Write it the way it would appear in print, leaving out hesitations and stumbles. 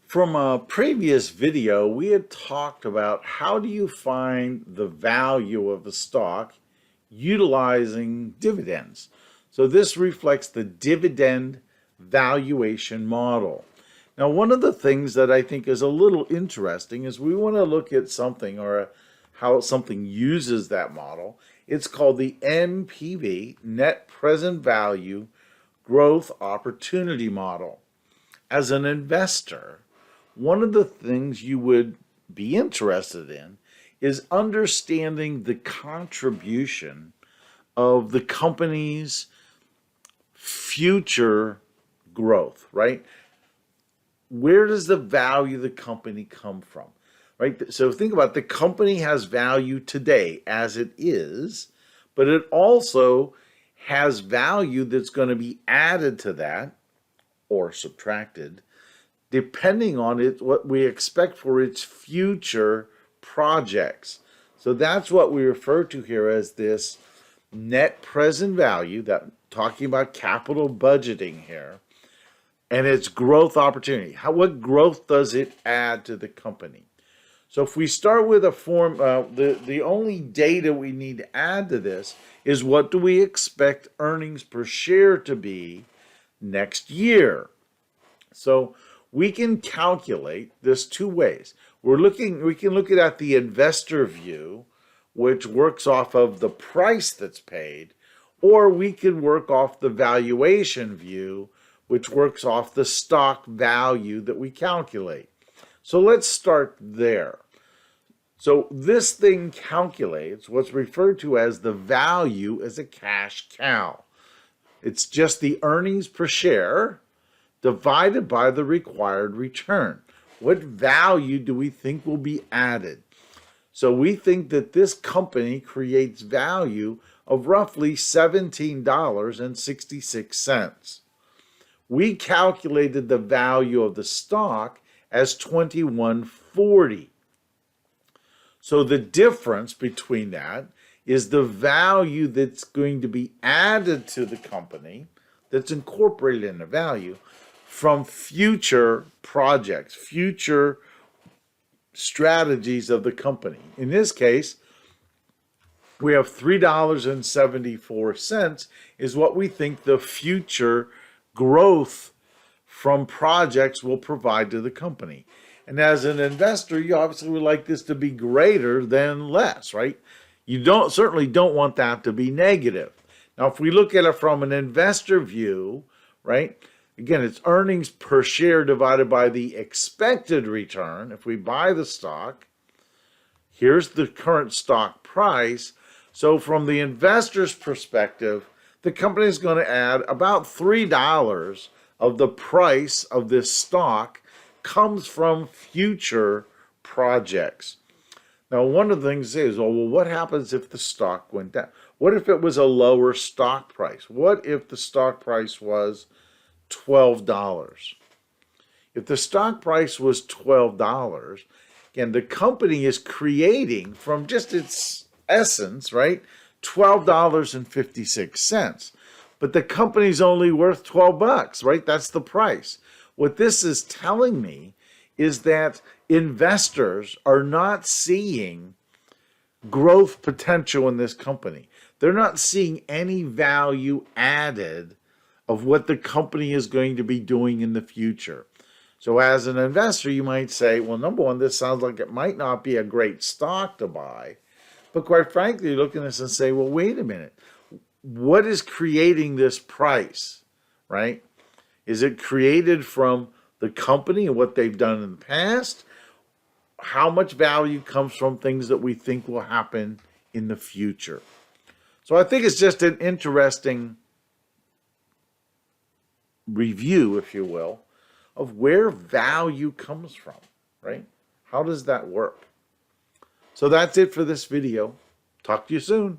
From a previous video, we had talked about how do you find the value of a stock utilizing dividends. So this reflects the dividend valuation model. Now, one of the things that I think is a little interesting is we want to look at something or how something uses that model. It's called the NPV, Net Present Value Growth Opportunity Model. As an investor, one of the things you would be interested in is understanding the contribution of the company's future growth, right? Where does the value of the company come from, right? So think about it. The company has value today as it is, but it also has value that's going to be added to that or subtracted depending on it, what we expect for its future projects. So that's what we refer to here as this net present value, that talking about capital budgeting here, and its growth opportunity. What growth does it add to the company? So if we start with a form, the only data we need to add to this is what do we expect earnings per share to be next year? So we can calculate this two ways. We can look at the investor view, which works off of the price that's paid, or we can work off the valuation view, which works off the stock value that we calculate. So let's start there. So this thing calculates what's referred to as the value as a cash cow. It's just the earnings per share divided by the required return. What value do we think will be added? So we think that this company creates value of roughly $17.66. We calculated the value of the stock as $21.40. So the difference between that is the value that's going to be added to the company that's incorporated in the value from future projects, future strategies of the company. In this case, we have $3.74 is what we think the future growth from projects will provide to the company. And as an investor, you obviously would like this to be greater than less, right? You certainly don't want that to be negative. Now, if we look at it from an investor view, right? Again, it's earnings per share divided by the expected return. If we buy the stock, here's the current stock price. So from the investor's perspective, the company is going to add about $3 of the price of this stock comes from future projects. Now, one of the things is, well, what happens if the stock went down? What if it was a lower stock price? What if the stock price was $12? If the stock price was $12, again, the company is creating from just its essence, right, $12.56. But the company's only worth $12, right? That's the price. What this is telling me is that investors are not seeing growth potential in this company. They're not seeing any value added of what the company is going to be doing in the future. So as an investor, you might say, well, number one, this sounds like it might not be a great stock to buy. But quite frankly, you look at this and say, well, wait a minute. What is creating this price, right? Is it created from the company and what they've done in the past? How much value comes from things that we think will happen in the future? So I think it's just an interesting review, if you will, of where value comes from, right? How does that work? So that's it for this video. Talk to you soon.